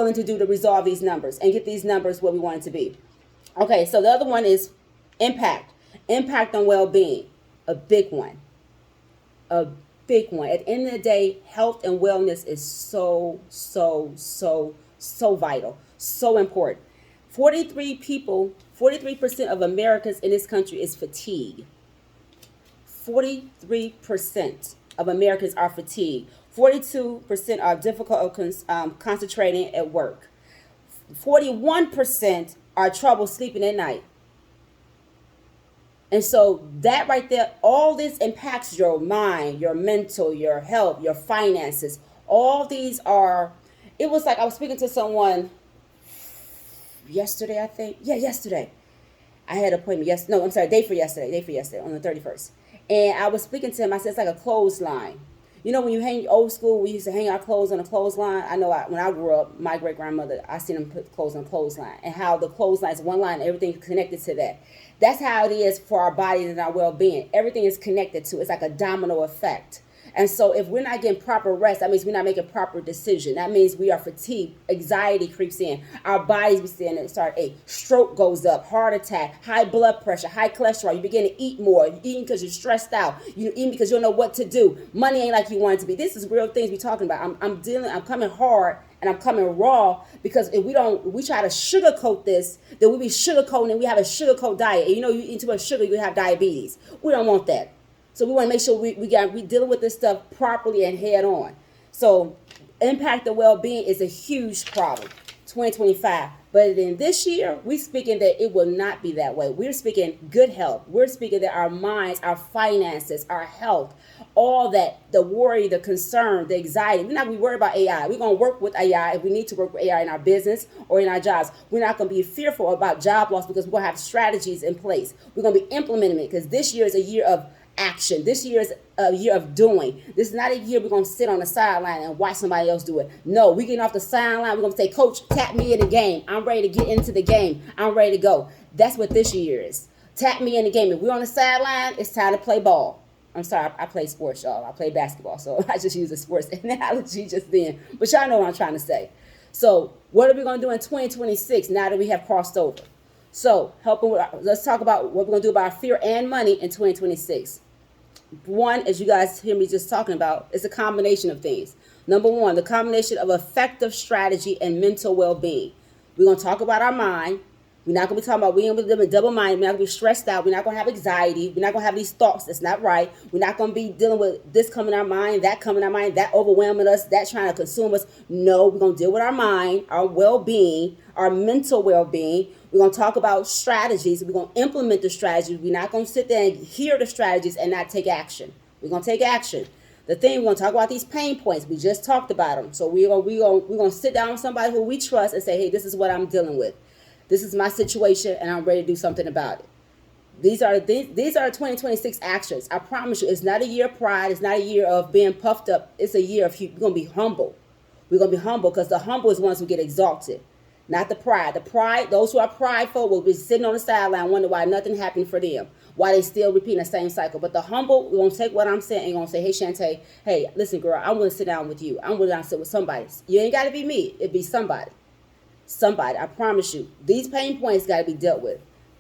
willing to do to resolve these numbers and get these numbers where we want it to be. Okay, so the other one is impact. Impact on well-being. A big one. A big one. At the end of the day, health and wellness is so vital, so important. 43% of Americans in this country is fatigue. 43% of Americans are fatigued. 42% are difficult concentrating at work. 41% are trouble sleeping at night. And so that right there, all this impacts your mind, your mental, your health, your finances. All these are, it was like I was speaking to someone yesterday, I think. Yeah, yesterday. I had an appointment yesterday. No, I'm sorry, day for yesterday, on the 31st. And I was speaking to him. I said, it's like a clothesline. You know, when you hang old school, we used to hang our clothes on a clothesline. I know when I grew up, my great grandmother, I seen them put clothes on a clothesline, and how the clothesline is one line, everything connected to that. That's how it is for our bodies and our well-being. Everything is connected to. It's like a domino effect. And so if we're not getting proper rest, that means we're not making proper decision. That means we are fatigued. Anxiety creeps in. Our bodies be saying and start a stroke goes up, heart attack, high blood pressure, high cholesterol. You begin to eat more. You're eating because you're stressed out. You're eating because you don't know what to do. Money ain't like you want it to be. This is real things we're talking about. I'm coming hard and I'm coming raw, because if we try to sugarcoat this, then we be sugarcoating and we have a sugarcoat diet. And you know, you eat too much sugar, you have diabetes. We don't want that. So we want to make sure we dealing with this stuff properly and head on. So impact of well-being is a huge problem, 2025. But in this year, we're speaking that it will not be that way. We're speaking good health. We're speaking that our minds, our finances, our health, all that, the worry, the concern, the anxiety. We're not going to be worried about AI. We're going to work with AI if we need to work with AI in our business or in our jobs. We're not going to be fearful about job loss, because we're going to have strategies in place. We're going to be implementing it, because this year is a year of action. This year is a year of doing. This is not a year we're going to sit on the sideline and watch somebody else do it. No, we're getting off the sideline. We're going to say, Coach, tap me in the game. I'm ready to get into the game. I'm ready to go. That's what this year is. Tap me in the game. If we're on the sideline, it's time to play ball. I'm sorry, I play sports, y'all. I play basketball, so I just use a sports analogy just then. But y'all know what I'm trying to say. So what are we going to do in 2026 now that we have crossed over? So let's talk about what we're going to do about our fear and money in 2026. One, as you guys hear me just talking about, is a combination of things. Number one, the combination of effective strategy and mental well-being. We're going to talk about our mind. We're not going to be talking about, we ain't going to be double mind. We're not going to be stressed out. We're not going to have anxiety. We're not going to have these thoughts that's not right. We're not going to be dealing with this coming in our mind, that coming in our mind, that overwhelming us, that trying to consume us. No, we're going to deal with our mind, our well-being, our mental well-being. We're going to talk about strategies. We're going to implement the strategies. We're not going to sit there and hear the strategies and not take action. We're going to take action. The thing, we're going to talk about these pain points. We just talked about them. So we're going to sit down with somebody who we trust and say, hey, this is what I'm dealing with. This is my situation, and I'm ready to do something about it. These are 2026 actions. I promise you, it's not a year of pride. It's not a year of being puffed up. It's a year of, we're going to be humble. We're going to be humble, because the humble is ones who get exalted, not the pride. The pride, those who are prideful will be sitting on the sideline wondering why nothing happened for them, why they still repeating the same cycle. But the humble, we're going to take what I'm saying and going to say, hey, Shantay, hey, listen, girl, I'm willing to sit down with you. I'm willing to sit with somebody. You ain't got to be me. It be somebody. Somebody, I promise you, these pain points got to be dealt with.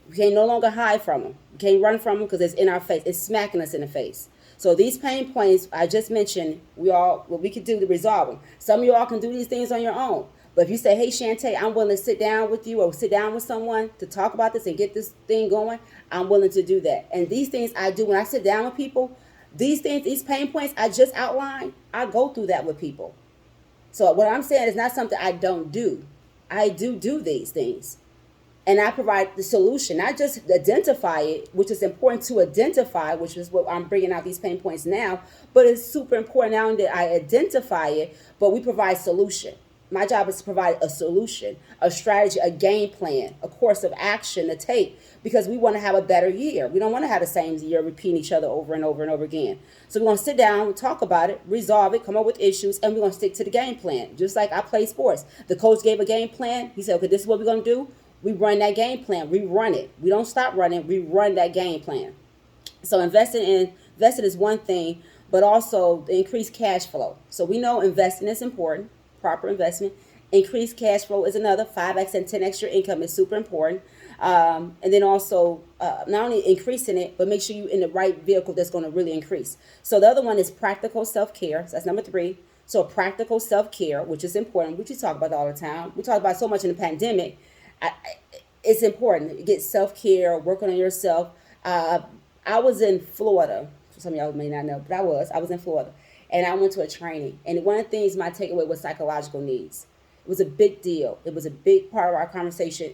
We can't no longer hide from them. We can't run from them, because it's in our face. It's smacking us in the face. So these pain points I just mentioned, what we can do to resolve them. Some of you all can do these things on your own. But if you say, hey, Shantay, I'm willing to sit down with you or sit down with someone to talk about this and get this thing going, I'm willing to do that. And these things I do when I sit down with people, these things, these pain points I just outlined, I go through that with people. So what I'm saying is not something I don't do. I do these things, and I provide the solution, not just identify it, which is important to identify, which is what I'm bringing out these pain points now, but it's super important now that I identify it, but we provide solution. My job is to provide a solution, a strategy, a game plan, a course of action to take, because we want to have a better year. We don't want to have the same year repeating each other over and over and over again. So we're going to sit down, talk about it, resolve it, come up with issues, and we're going to stick to the game plan. Just like I play sports. The coach gave a game plan. He said, okay, this is what we're going to do. We run that game plan. We run it. We don't stop running. We run that game plan. So investing is one thing, but also the increased cash flow. So we know investing is important. Proper investment, Increased cash flow is another. 5x and 10x your income is super important. And then also, not only increasing it, but make sure you're in the right vehicle that's going to really increase. So the other one is practical self-care. So that's number 3. So practical self-care, which is important, which we talk about all the time. We talk about so much in the pandemic. It's important to get self-care, working on yourself. I was in Florida. Some of y'all may not know, but I was in Florida, and I went to a training. And one of the things my takeaway was psychological needs. It was a big deal. It was a big part of our conversation